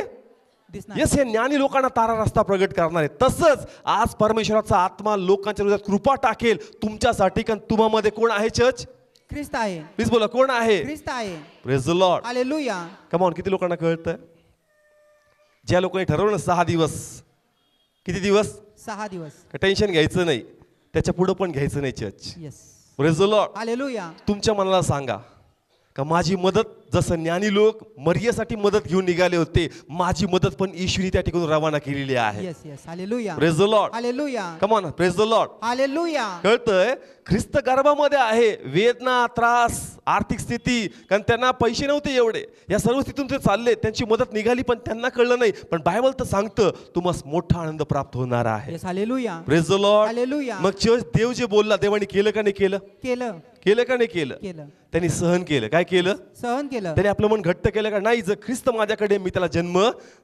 Speaker 2: दिसणार.
Speaker 1: येस, हे ज्ञानी लोकांना तारा रस्ता प्रगट करणार आहे. तसंच आज परमेश्वराचा आत्मा लोकांच्या हृदयात कृपा टाकेल तुमच्यासाठी. कारण तुम्हामध्ये कोण आहे? चर्च.
Speaker 2: ख्रिस्त आहे.
Speaker 1: प्लीज बोला, कोण आहे?
Speaker 2: ख्रिस्त आहे.
Speaker 1: Praise the Lord.
Speaker 2: Hallelujah.
Speaker 1: Come on, किती लोकांना कळतं? ज्या लोकांनी ठरवलं ना 6 दिवस. किती दिवस?
Speaker 2: 6 दिवस.
Speaker 1: टेन्शन घ्यायचं नाही, त्याच्या पुढे पण घ्यायचं नाही. Church.
Speaker 2: Yes.
Speaker 1: Praise the Lord.
Speaker 2: Hallelujah.
Speaker 1: तुमच्या मनाला सांगा का माझी मदत, जसं ज्ञानी लोक मरियेसाठी मदत घेऊन निघाले होते, माझी मदत पण येशूने त्या ठिकाणी रवाना केलेली आहे.
Speaker 2: Yes yes. Hallelujah.
Speaker 1: Praise the Lord.
Speaker 2: Hallelujah.
Speaker 1: Come on, praise the Lord.
Speaker 2: Hallelujah.
Speaker 1: कळतंय? ख्रिस्त गर्भामध्ये आहे. वेदना, त्रास, आर्थिक स्थिती, कारण त्यांना पैसे नव्हते एवढे, या सर्व स्थितीतून ते चालले, त्यांची मदत निघाली पण त्यांना कळलं नाही. पण बायबल तर सांगतं तुम्हाला मोठा आनंद प्राप्त होणार आहे.
Speaker 2: Yes. Hallelujah.
Speaker 1: Praise the Lord.
Speaker 2: Hallelujah.
Speaker 1: मग चर्च, देव जे बोलला देवाने केलं का नाही केलं?
Speaker 2: केलं.
Speaker 1: केलं का नाही केलं?
Speaker 2: केलं.
Speaker 1: त्यांनी सहन केलं. काय केलं?
Speaker 2: सहन केलं.
Speaker 1: त्याने आपलं मन घट्ट केलं का नाही? जर ख्रिस्त माझ्याकडे, मी त्याला जन्म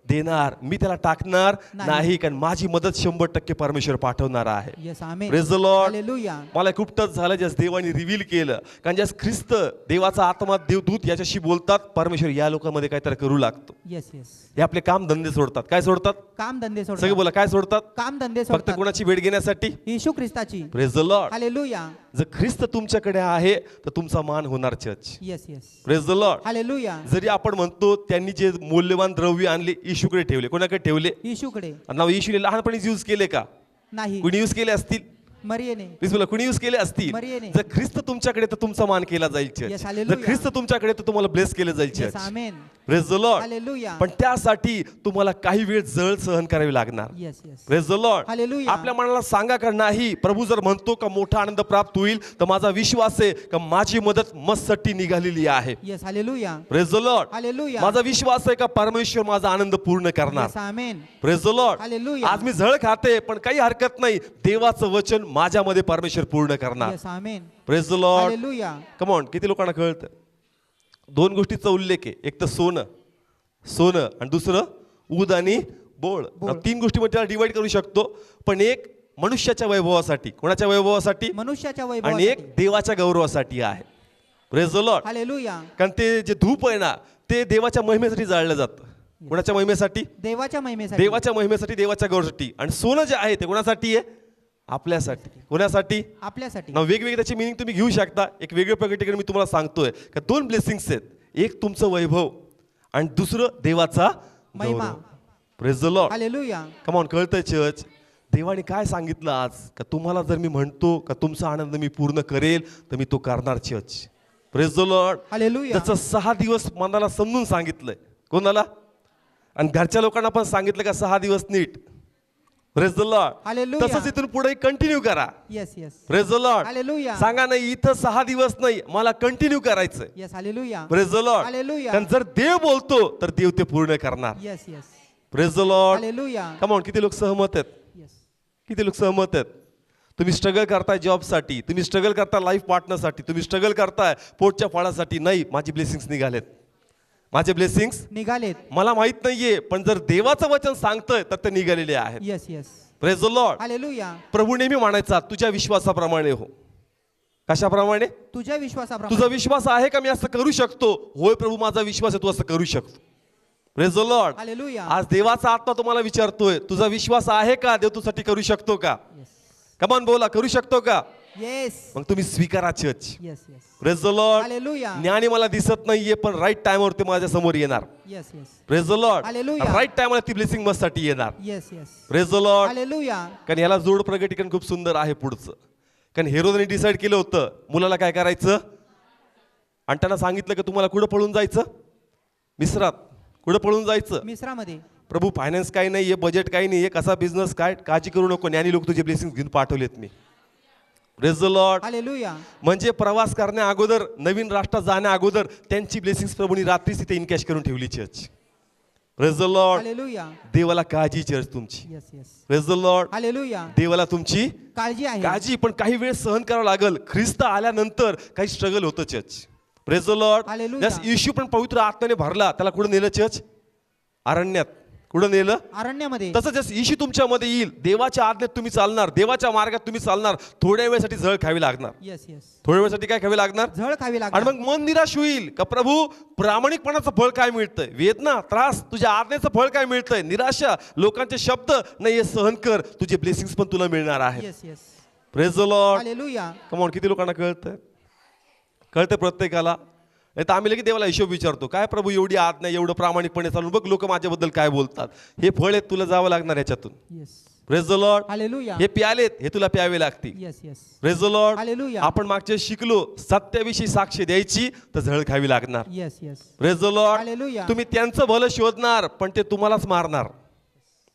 Speaker 1: देणार, मी त्याला टाकणार नाही, कारण माझी मदत 100% परमेश्वर पाठवणार आहे.
Speaker 2: Yes. Amen.
Speaker 1: Praise the Lord.
Speaker 2: Hallelujah.
Speaker 1: मला खूप टच झालं ज्यास देवाने रिव्हील केलं. कारण ज्यास ख्रिस्त, देवाचा आत्मा, देवदूत याच्याशी बोलतात, परमेश्वर या लोकांमध्ये काहीतरी करू लागतो.
Speaker 2: Yes yes.
Speaker 1: हे आपले काम धंदे सोडतात. काय सोडतात?
Speaker 2: काम धंदे
Speaker 1: सगळे
Speaker 2: सोडतात.
Speaker 1: बोला, काय सोडतात?
Speaker 2: काम धंदे
Speaker 1: फक्त
Speaker 2: सोडतात.
Speaker 1: कोणाची भेट घेण्यासाठी?
Speaker 2: येशू ख्रिस्ताची.
Speaker 1: Praise the Lord.
Speaker 2: हालेलुया.
Speaker 1: जर ख्रिस्त तुमच्याकडे आहे तर तुमचा मान होणार. Church.
Speaker 2: Yes yes.
Speaker 1: Praise the Lord.
Speaker 2: Hallelujah.
Speaker 1: जरी आपण म्हणतो त्यांनी जे मौल्यवान द्रव्य आणले येशूकडे ठेवले, कोणाकडे ठेवले?
Speaker 2: येशूकडे.
Speaker 1: नाव येशूने लहानपणीच यूज केले का?
Speaker 2: नाही.
Speaker 1: कुणी यूज केले असतील?
Speaker 2: मरियेने.
Speaker 1: प्लीज बोला, कुणी यूज केले असतील?
Speaker 2: मरियेने.
Speaker 1: जर ख्रिस्त तुमच्याकडे तर तुमचा मान केला जाईल. चर्च.
Speaker 2: Yes, hallelujah.
Speaker 1: जर ख्रिस्त तुमच्याकडे तर तुम्हाला ब्लेस केलं जाईल.
Speaker 2: Yes.
Speaker 1: Church.
Speaker 2: Amen.
Speaker 1: Praise the Lord.
Speaker 2: Hallelujah.
Speaker 1: पण त्यासाठी तुम्हाला काही वेळ जळ सहन करावी लागणार.
Speaker 2: Yes yes.
Speaker 1: Praise the Lord.
Speaker 2: Hallelujah.
Speaker 1: आपल्या मनाला सांगा का नाही, प्रभू जर म्हणतो का मोठा आनंद प्राप्त होईल तर माझा विश्वास आहे का माझी मदत मस्तसाठी निघालेली आहे.
Speaker 2: Yes. Hallelujah.
Speaker 1: Praise the Lord.
Speaker 2: Hallelujah.
Speaker 1: माझा विश्वास आहे का परमेश्वर माझा आनंद पूर्ण करणार.
Speaker 2: Yes. Amen.
Speaker 1: Praise the Lord.
Speaker 2: Hallelujah.
Speaker 1: आज मी झळ खाते पण काही हरकत नाही, देवाचं वचन माझ्यामध्ये परमेश्वर पूर्ण करणार.
Speaker 2: Yes. Amen.
Speaker 1: Praise the Lord.
Speaker 2: Hallelujah.
Speaker 1: Come on, किती लोकांना कळतं? 2 गोष्टीचा उल्लेख आहे, एक तर सोनं आणि दुसरं ऊद आणि बोळ. 3 गोष्टीमध्ये त्याला डिवाइड करू शकतो, पण एक मनुष्याच्या वैभवासाठी, कोणाच्या वैभवासाठी?
Speaker 2: मनुष्याच्या
Speaker 1: आणि
Speaker 2: वैभवासाठी.
Speaker 1: एक देवाच्या गौरवासाठी आहे. Praise the Lord.
Speaker 2: हालेलुया.
Speaker 1: कारण ते जे धूप आहे ना ते देवाच्या महिमेसाठी जाळलं जातं. कोणाच्या महिमेसाठी?
Speaker 2: देवाच्या महिमेसाठी.
Speaker 1: देवाच्या महिमेसाठी, देवाच्या गौरवासाठी. आणि सोनं जे आहे ते कोणासाठी आहे? आपल्यासाठी. कोणासाठी?
Speaker 2: आपल्यासाठी.
Speaker 1: ना वेगवेगळे त्याची मिनिंग तुम्ही घेऊ शकता. एक वेगळं प्रकटीकरण मी तुम्हाला सांगतोय का 2 ब्लेसिंग्स आहेत. एक तुमचं वैभव आणि दुसरं देवाचा
Speaker 2: महिमा.
Speaker 1: Praise the Lord.
Speaker 2: Hallelujah.
Speaker 1: Come on, कळतंय चर्च? देवाने काय सांगितलं आज का तुम्हाला जर मी म्हणतो का तुमचा आनंद मी पूर्ण करेल तर मी तो करणार church. Praise the Lord.
Speaker 2: Hallelujah.
Speaker 1: त्याचं 6 दिवस मनाला समजून सांगितलंय. कोणाला? आणि घरच्या लोकांना पण सांगितलं का 6 दिवस नीट. Praise the Lord.
Speaker 2: हालेलुया.
Speaker 1: तसंच इथून पुढे कंटिन्यू करा.
Speaker 2: Yes yes.
Speaker 1: Praise the Lord.
Speaker 2: Hallelujah.
Speaker 1: सांगा नाही इथं 6 दिवस नाही, मला कंटिन्यू करायचंय.
Speaker 2: Yes. Hallelujah.
Speaker 1: Praise the Lord.
Speaker 2: Hallelujah.
Speaker 1: कारण जर देव बोलतो तर देव ते पूर्ण करणार.
Speaker 2: Yes yes.
Speaker 1: Praise the Lord.
Speaker 2: Hallelujah.
Speaker 1: Come on, किती लोक सहमत आहेत?
Speaker 2: येस.
Speaker 1: किती लोक सहमत आहेत? तुम्ही स्ट्रगल करताय जॉबसाठी, तुम्ही स्ट्रगल करताय लाईफ पार्टनरसाठी, तुम्ही स्ट्रगल करताय पोटच्या फळासाठी. नाही, माझी ब्लेसिंग्स निघालेत. माझे ब्लेसिंग्स
Speaker 2: निघालेत.
Speaker 1: मला माहित नाहीये, पण जर देवाचं वचन सांगतंय तर ते निघालेले आहेत.
Speaker 2: Yes yes.
Speaker 1: Praise the Lord.
Speaker 2: Hallelujah.
Speaker 1: प्रभू नेहमी म्हणायचा तुझ्या विश्वासाप्रमाणे हो. कशाप्रमाणे?
Speaker 2: तुझ्या विश्वासाप्रमाणे.
Speaker 1: तुझा विश्वास आहे का मी असं करू शकतो? होय प्रभू, माझा विश्वास आहे, तू असं करू शकतो. Praise the Lord.
Speaker 2: हालेलुया.
Speaker 1: आज देवाचा आत्मा तुम्हाला विचारतोय तुझा विश्वास आहे का? देव तुझ्यासाठी करू शकतो का?
Speaker 2: येस.
Speaker 1: कमान बोला, करू शकतो का?
Speaker 2: येस.
Speaker 1: मग तुम्ही स्वीकारा church.
Speaker 2: Yes yes.
Speaker 1: Praise the Lord.
Speaker 2: Hallelujah.
Speaker 1: ज्ञानी मला दिसत नाहीये पण राईट टाइमवर ते माझ्या समोर येणार.
Speaker 2: Yes yes.
Speaker 1: Praise the Lord.
Speaker 2: Hallelujah.
Speaker 1: Right टाइमला ती ब्लेसिंग माझ्यासाठी येणार.
Speaker 2: Yes yes.
Speaker 1: Praise the Lord.
Speaker 2: Hallelujah.
Speaker 1: कारण याला जोड प्रगटीकरण खूप सुंदर आहे पुढचं. कारण हेरोदने डिसाईड केलं होतं मुलाला काय करायचं, आणि त्यांना सांगितलं की तुम्हाला कुठं पळून जायचं? मिस्रात. कुठं पळून जायचं?
Speaker 2: मिस्रामध्ये.
Speaker 1: प्रभू फायनान्स काही नाहीये, बजेट काही नाहीये, कसा बिझनेस काय, काळजी करू नको, ज्ञानी लोक तुझे ब्लेसिंग घेऊन पाठवलेत मी. Praise the Lord.
Speaker 2: हालेलुया.
Speaker 1: म्हणजे प्रवास करण्या अगोदर, नवीन राष्ट्रात जाण्या अगोदर त्यांची ब्लेसिंग्स प्रभूंनी रात्रीच तिथे इनकॅश करून ठेवली church. Praise the Lord.
Speaker 2: Hallelujah.
Speaker 1: देवाला काळजी चर्च तुमची.
Speaker 2: Yes yes.
Speaker 1: Praise the Lord.
Speaker 2: Hallelujah.
Speaker 1: देवाला तुमची
Speaker 2: काळजी आहे.
Speaker 1: काळजी, पण काही वेळ सहन करावं लागल. ख्रिस्त आल्यानंतर काही स्ट्रगल होतं church. Praise the Lord.
Speaker 2: Hallelujah.
Speaker 1: जस येशू पण पवित्र आत्म्याने भरला, त्याला कुठं नेलं चर्च? अरण्यात. कुठं नेलं?
Speaker 2: अरण्यामध्ये.
Speaker 1: तसं जसं येशू तुमच्यामध्ये येईल, देवाच्या आज्ञेत तुम्ही चालणार, देवाच्या मार्गात तुम्ही चालणार, थोड्या वेळेसाठी झळ खावी लागणार.
Speaker 2: Yes yes.
Speaker 1: थोड्या वेळसाठी काय खावी लागणार?
Speaker 2: झळ खावी
Speaker 1: आणि
Speaker 2: लागणार.
Speaker 1: मग मन निराश होईल का प्रभू प्रामाणिकपणाचं फळ काय मिळतंय? वेदना, त्रास, तुझ्या आज्ञेचं फळ काय मिळतंय? निराशा, लोकांचे शब्द नाही, हे सहन कर, तुझे ब्लेसिंग्स पण तुला मिळणार आहेत.
Speaker 2: Yes yes.
Speaker 1: Praise the Lord.
Speaker 2: Hallelujah.
Speaker 1: Come on, किती लोकांना कळतंय? कळतंय प्रत्येकाला? नाही तर आम्ही लगेच देवाला हिशोब विचारतो, काय प्रभू एवढी आज्ञा, एवढं प्रामाणिकपणे चालून बघ लोक माझ्याबद्दल काय बोलतात. हे फळ आहे, तुला जावं लागणार याच्यातून.
Speaker 2: Yes.
Speaker 1: Praise the Lord.
Speaker 2: Hallelujah.
Speaker 1: हे प्यालेत, हे तुला प्यावे लागतील.
Speaker 2: Yes yes.
Speaker 1: Praise the Lord.
Speaker 2: Hallelujah.
Speaker 1: आपण मागच्या शिकलो सत्याविषयी साक्ष द्यायची तर झळ खावी लागणार.
Speaker 2: Yes yes.
Speaker 1: Praise the Lord.
Speaker 2: Hallelujah.
Speaker 1: तुम्ही त्यांचं भलं शोधणार पण ते तुम्हालाच मारणार.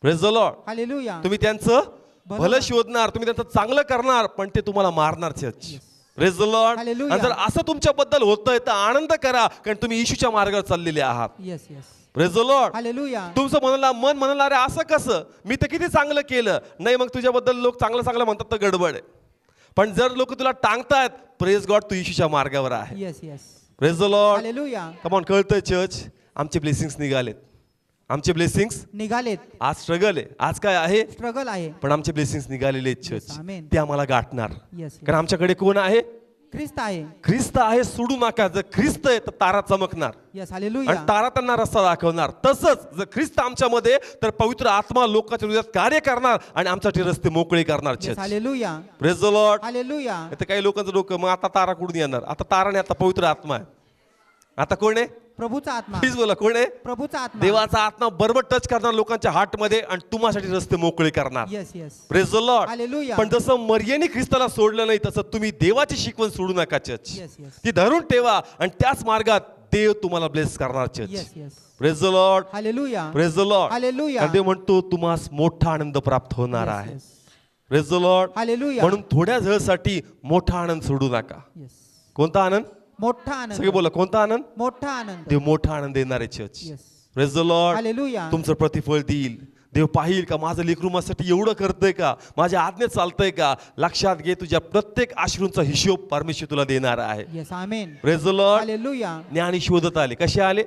Speaker 1: Praise the Lord.
Speaker 2: हालेलुया.
Speaker 1: तुम्ही त्यांचं
Speaker 2: भलं
Speaker 1: भलं शोधणार, तुम्ही त्यांचं चांगलं करणार पण ते तुम्हाला मारणार church. Praise the Lord.
Speaker 2: Hallelujah.
Speaker 1: आणि जर असं तुमच्याबद्दल होतंय तर आनंद करा, कारण तुम्ही येशूच्या मार्गावर चाललेले आहात.
Speaker 2: Yes yes.
Speaker 1: Praise the Lord.
Speaker 2: Hallelujah.
Speaker 1: तुमचं मन म्हणाला अरे असं कसं, मी तर किती चांगलं केलं. नाही, मग तुझ्याबद्दल लोक चांगलं चांगलं म्हणतात तर गडबड आहे. पण जर लोक तुला टांगतायत, प्रेज गॉड, तू येशूच्या मार्गावर आहे.
Speaker 2: Yes yes.
Speaker 1: Praise the Lord.
Speaker 2: Hallelujah.
Speaker 1: Come on, कळतंय चर्च? आमचे ब्लेसिंग्स निघालेत. आमचे ब्लेसिंग्स
Speaker 2: निघालेत.
Speaker 1: आज स्ट्रगल आहे, आज काय आहे,
Speaker 2: स्ट्रगल आहे.
Speaker 1: पण आमचे ब्लेसिंग्स निघालेले आहेत चर्च.
Speaker 2: Yes, amen.
Speaker 1: ते आम्हाला गाठणार.
Speaker 2: येस.
Speaker 1: कारण आमच्याकडे कोण आहे?
Speaker 2: ख्रिस्त आहे.
Speaker 1: ख्रिस्त आहे, सोडू नका. जर ख्रिस्त आहे तर तारा चमकणार
Speaker 2: येस.
Speaker 1: आणि
Speaker 2: हालेलुया.
Speaker 1: तारा त्यांना रस्ता दाखवणार. तसंच जर ख्रिस्त आमच्यामध्ये तर पवित्र आत्मा लोकांच्या हृदयात कार्य करणार आणि आमच्यासाठी रस्ते मोकळे करणार.
Speaker 2: Yes. Hallelujah.
Speaker 1: Praise the Lord.
Speaker 2: Hallelujah.
Speaker 1: आता काही लोकांचं डोकं, मग आता तारा कुठून येणार? आता तारा नाही, आता पवित्र आत्मा आहे. आता कोण आहे?
Speaker 2: प्रभूचा आत्मा.
Speaker 1: प्लीज बोला, कोण आहे?
Speaker 2: प्रभूचा आत्मा.
Speaker 1: देवाचा आत्मा बरोबर टच करणार लोकांच्या हार्ट मध्ये आणि तुम्हासाठी रस्ते मोकळे करणार.
Speaker 2: Yes yes.
Speaker 1: Praise the Lord.
Speaker 2: Hallelujah.
Speaker 1: पण जसं मरियेने ख्रिस्ताला सोडलं नाही तसं तुम्ही देवाची शिकवण सोडू नका चर्च.
Speaker 2: Yes yes.
Speaker 1: ती धरून ठेवा आणि त्याच मार्गात देव तुम्हाला ब्लेस करणार church.
Speaker 2: Yes yes.
Speaker 1: Praise the Lord.
Speaker 2: Hallelujah.
Speaker 1: Praise the Lord.
Speaker 2: Hallelujah.
Speaker 1: आणि देव म्हणतो तुम्हास मोठा आनंद प्राप्त होणार
Speaker 2: येस,
Speaker 1: आहे.
Speaker 2: Yes.
Speaker 1: Praise the Lord.
Speaker 2: Hallelujah.
Speaker 1: म्हणून थोड्या झळसाठी मोठा आनंद सोडू नका.
Speaker 2: येस.
Speaker 1: कोणता आनंद?
Speaker 2: मोठा आनंद.
Speaker 1: सगळे बोला, कोणता आनंद?
Speaker 2: मोठा आनंद.
Speaker 1: देव मोठा आनंद देणार आहे church.
Speaker 2: Yes.
Speaker 1: Praise the Lord.
Speaker 2: Hallelujah.
Speaker 1: तुमचं प्रतिफळ देईल. देव पाहिल का माझं लेकरू माझ्यासाठी एवढं करतंय का, माझ्या आज्ञेत चालतंय का. लक्षात घे, तुझ्या प्रत्येक आश्रूंचा हिशोब परमेश्वर तुला देणार आहे.
Speaker 2: Yes. Amen.
Speaker 1: Praise the Lord.
Speaker 2: Hallelujah.
Speaker 1: ज्ञानी शोधत आले. कसे आले?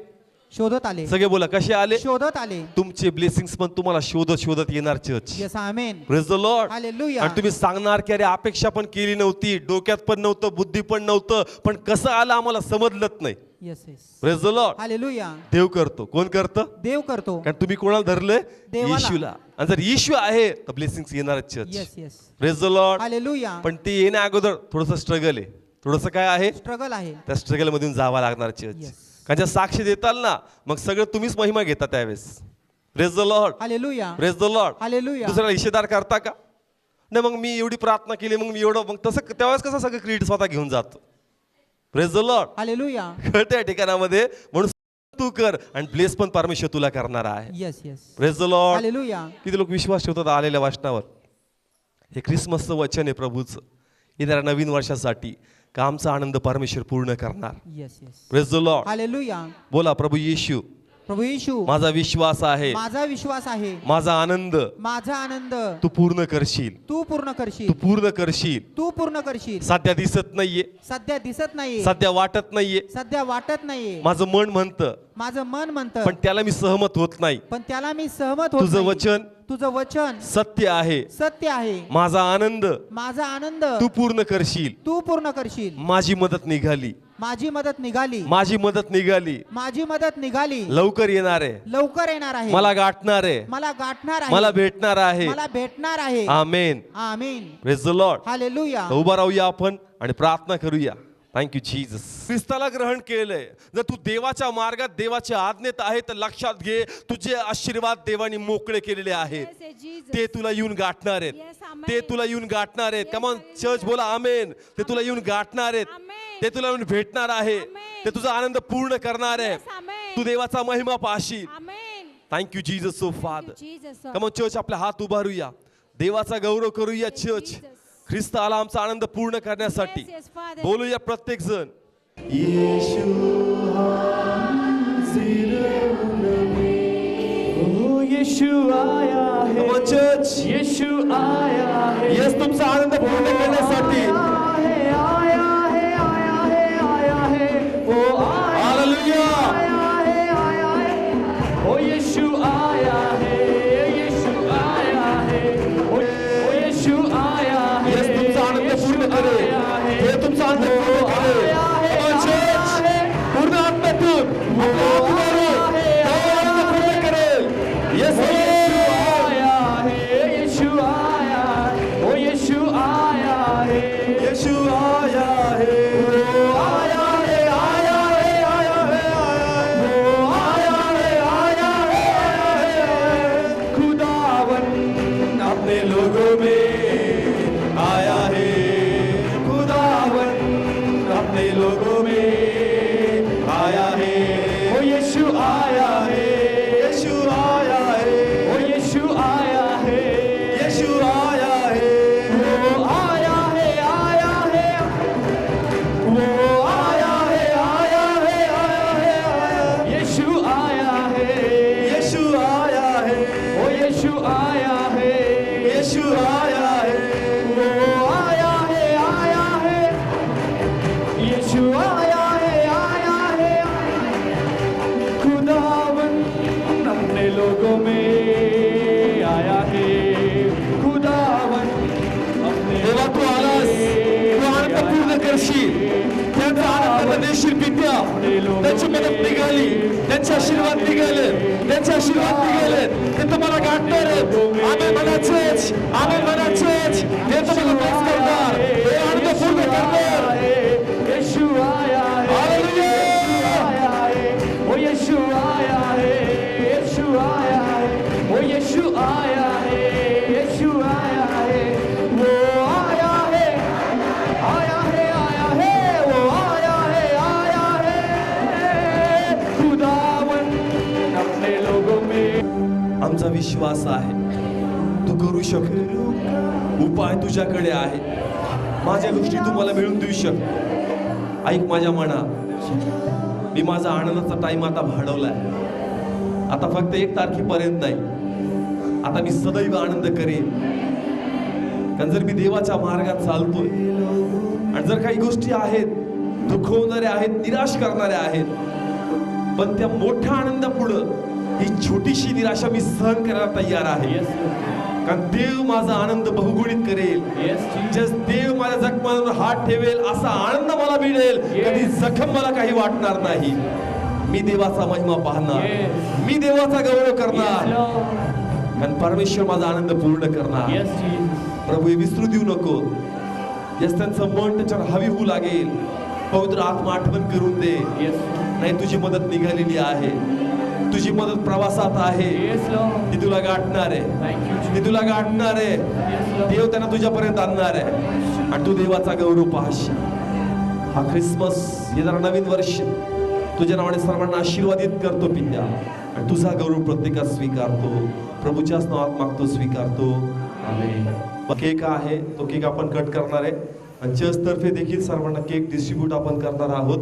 Speaker 2: शोधत आले.
Speaker 1: सगळे बोला, कसे आले?
Speaker 2: शोधत आले.
Speaker 1: तुमचे ब्लेसिंग्स पण तुम्हाला शोधत शोधत येणार church.
Speaker 2: Yes. Amen.
Speaker 1: Praise the Lord.
Speaker 2: Hallelujah.
Speaker 1: आणि तुम्ही सांगणार की अरे अपेक्षा पण केली नव्हती, डोक्यात पण नव्हतं, बुद्धी पण नव्हतं, पण कसं आलं आम्हाला समजलंच नाही.
Speaker 2: Yes yes.
Speaker 1: Praise the Lord.
Speaker 2: Hallelujah.
Speaker 1: देव करतो. कोण करतं?
Speaker 2: देव करतो.
Speaker 1: कारण तुम्ही कोणाला धरलंय?
Speaker 2: देवाला.
Speaker 1: येशूला. आणि जर येशू आहे तर ब्लेसिंग्स येणारच church.
Speaker 2: Yes yes.
Speaker 1: Praise the Lord.
Speaker 2: Hallelujah.
Speaker 1: पण ते येण्या अगोदर थोडंसं स्ट्रगल आहे. थोडंसं काय आहे?
Speaker 2: स्ट्रगल आहे.
Speaker 1: त्या स्ट्रगल मधून जावं लागणार चर्च.
Speaker 2: Yes.
Speaker 1: कारण ज्या साक्षी देताल ना मग सगळं तुम्हीच महिमा घेता त्यावेळेस. Praise the Lord.
Speaker 2: Hallelujah.
Speaker 1: Praise the Lord.
Speaker 2: Hallelujah.
Speaker 1: दुसऱ्याला हिस्सेदार करता का? नाही मग मी एवढी प्रार्थना केली मग मी एवढं, मग तसं त्यावेळेस कसं सगळं क्रेडिट स्वतः घेऊन जातो. Praise the Lord.
Speaker 2: हालेलुया.
Speaker 1: कळतं या ठिकाणामध्ये. म्हणून तू कर आणि ब्लेस पण परमेश्वर तुला करणार आहे.
Speaker 2: Yes yes.
Speaker 1: Praise the Lord.
Speaker 2: Hallelujah.
Speaker 1: किती लोक विश्वास ठेवतात आलेल्या वचनावर. हे ख्रिसमसचं वचन आहे प्रभूचं येणाऱ्या नवीन वर्षासाठी का आमचा आनंद परमेश्वर पूर्ण करणार.
Speaker 2: Yes yes.
Speaker 1: Praise the Lord.
Speaker 2: Hallelujah.
Speaker 1: बोला प्रभू येशू
Speaker 2: प्रभू येशू,
Speaker 1: माझा विश्वास आहे,
Speaker 2: माझा विश्वास आहे,
Speaker 1: माझा आनंद
Speaker 2: माझा आनंद
Speaker 1: तू पूर्ण करशील.
Speaker 2: तू पूर्ण करशील.
Speaker 1: तू पूर्ण करशील.
Speaker 2: तू पूर्ण करशील.
Speaker 1: सध्या दिसत नाहीये,
Speaker 2: सध्या दिसत नाहीये,
Speaker 1: सध्या वाटत नाहीये,
Speaker 2: सध्या वाटत नाहीये,
Speaker 1: माझं मन म्हणतं
Speaker 2: माझं मन म्हणतं,
Speaker 1: पण त्याला मी सहमत होत नाही.
Speaker 2: पण त्याला मी सहमत होत
Speaker 1: तुझं
Speaker 2: नाही.
Speaker 1: वचन
Speaker 2: तुझं वचन
Speaker 1: सत्य आहे.
Speaker 2: सत्य आहे.
Speaker 1: माझा आनंद
Speaker 2: माझा आनंद
Speaker 1: तू पूर्ण करशील.
Speaker 2: तू पूर्ण करशील.
Speaker 1: माझी मदत निघाली,
Speaker 2: माझी मदत निघाली,
Speaker 1: माझी मदत निघाली,
Speaker 2: माझी मदत निघाली,
Speaker 1: लवकर येणार आहे,
Speaker 2: लवकर येणार आहे,
Speaker 1: मला गाठणार आहे,
Speaker 2: मला गाठणार आहे,
Speaker 1: मला भेटणार आहे.
Speaker 2: मला भेटणार आहे.
Speaker 1: आमेन.
Speaker 2: आमीन.
Speaker 1: Praise the Lord.
Speaker 2: हालेलुया.
Speaker 1: उभा राहूया आपण आणि प्रार्थना करूया. Thank you Jesus. ख्रिस्ताला ग्रहण केलंय. जर तू देवाच्या मार्गात देवाच्या आज्ञेत आहे तर लक्षात घे तुझे आशीर्वाद देवाने मोकळे केलेले आहेत. ते तुला येऊन गाठणार आहेत. ते तुला येऊन गाठणार आहेत. कम ऑन चर्च बोला आमेन. ते तुला येऊन गाठणार आहेत. ते तुला येऊन भेटणार आहे. ते तुझा आनंद पूर्ण करणार आहे. तू देवाचा महिमा पाहशील. Thank you Jesus so father. Come on church आपला हात उभारूया. देवाचा गौरव करूया चर्च. ख्रिस्त आला आमचा आनंद पूर्ण करण्यासाठी. बोलूया प्रत्येक जण. येशू
Speaker 3: यीशु आया है,
Speaker 1: Come on, church.
Speaker 3: यीशु आया है,
Speaker 1: येस तुमचा आनंद पूर्ण करण्यासाठी.
Speaker 3: आया है, आया है, आया है, वो आया
Speaker 1: हालेलुया.
Speaker 3: है, ओ यीशु आया है, यीशु आया है, ओ यीशु आया है,
Speaker 1: येस तुमचा आनंद पूर्ण करेल. हे तुमचा आनंद पूर्ण करेल. Come on, church. पूर्ण आत्म्यातून आपला हात उभारू. तो आनंद पूर्ण करेल. येस
Speaker 3: आया है, यीशु आया है, ओ यीशु आया है,
Speaker 1: येशू आया है.
Speaker 3: आया है, आया है, आया है, आया है, आया है, आया है, खुदावन अपने लोगों में आया है, खुदावन अपने लोगों में आया है, ओ यीशु आया है,
Speaker 1: येशू आया है.
Speaker 3: ओ यीशु आया है,
Speaker 1: येशू आया है.
Speaker 3: वो आया है, आया है, वो आया है, आया है, आया है, आया, यीशु आया है,
Speaker 1: येशू आया है.
Speaker 3: ओ यीशु आया है,
Speaker 1: येशू आया है.
Speaker 3: वो आया है, आया है, यीशु आया है, आया है, खुदावन अपने लोगों में आया है, खुदावन अपने
Speaker 1: देवा तू आलास. तू आनंद पूर्ण करशील. त्यांचा आनंद देशील पित्या. त्यांची मदत निघाली. त्यांचे आशीर्वाद निघाले. त्यांचे आशीर्वाद निघाले. ते तुम्हाला गाठणार आहेत. आमेन म्हणा चर्च. आमेन म्हणा चर्च. ते तुम्हाला bless करणार. ते आनंद पूर्ण करणार.
Speaker 3: यीशु आया है,
Speaker 1: हालेलुया.
Speaker 3: आया है, ओ यीशु आया है, यीशु आया है, ओ यीशु आया है, यीशु आया है, वो आया है, आया है, आया है, वो आया है, आया है, खुदावन अपने लोगों में.
Speaker 1: आमचा विश्वास आहे तू करू शकतो. उपाय तुझ्याकडे आहे. माझ्या गोष्टी तू मला मिळवून देऊ शकतो. ऐक माझ्या मना, मी माझा आनंदाचा टाइम आता वाढवलाय. आता फक्त 1 तारखेपर्यंत नाही, आता मी सदैव आनंद करेन. कारण जर मी देवाच्या मार्गात चालतोय आणि जर काही गोष्टी आहेत दुखवणाऱ्या आहेत, निराश करणाऱ्या आहेत, पण त्या मोठ्या आनंदापुढं ही छोटीशी निराशा मी सहन करायला तयार आहे. कारण देव माझा आनंद बहुगुणित करेल.
Speaker 3: Yes, Jesus.
Speaker 1: जस देव माझ्या जखमांवर हात ठेवेल असा आनंद मला मिळेल. कधी जखम मला काही वाटणार नाही. मी देवाचा महिमा पाहणार.
Speaker 3: Yes.
Speaker 1: मी देवाचा गौरव
Speaker 3: Yes,
Speaker 1: करणार.
Speaker 3: Lord.
Speaker 1: कारण परमेश्वर माझा आनंद पूर्ण करणार.
Speaker 3: Yes, Jesus.
Speaker 1: प्रभू हे विसरू देऊ नको. जस त्यांचं मन त्याच्यावर हवी होऊ लागेल, पवित्र आत्मा आठवण करून दे.
Speaker 3: Yes.
Speaker 1: नाही, तुझी मदत निघालेली आहे. तुझी मदत प्रवासात आहे.
Speaker 3: Yes, Lord.
Speaker 1: ती तुला गाठणार आहे.
Speaker 3: Thank you,
Speaker 1: ती
Speaker 3: Jesus.
Speaker 1: तुला गाठणार आहे.
Speaker 3: Yes, Lord.
Speaker 1: देव त्यांना तुझ्यापर्यंत आणणार आहे आणि तू देवाचा गौरव पाहशील. हा ख्रिसमस, येणारा नवीन वर्ष तुझ्या नावाने सर्वांना आशीर्वादित करतो पित्या, आणि तुझा गौरव प्रत्येकात स्वीकारतो. प्रभूच्याच नावात मागतो, स्वीकारतो. आमेन. केक आहे, तो केक आपण कट करणार आहे आणि चर्च तर्फे देखील सर्वांना केक डिस्ट्रीब्यूट आपण करणार आहोत.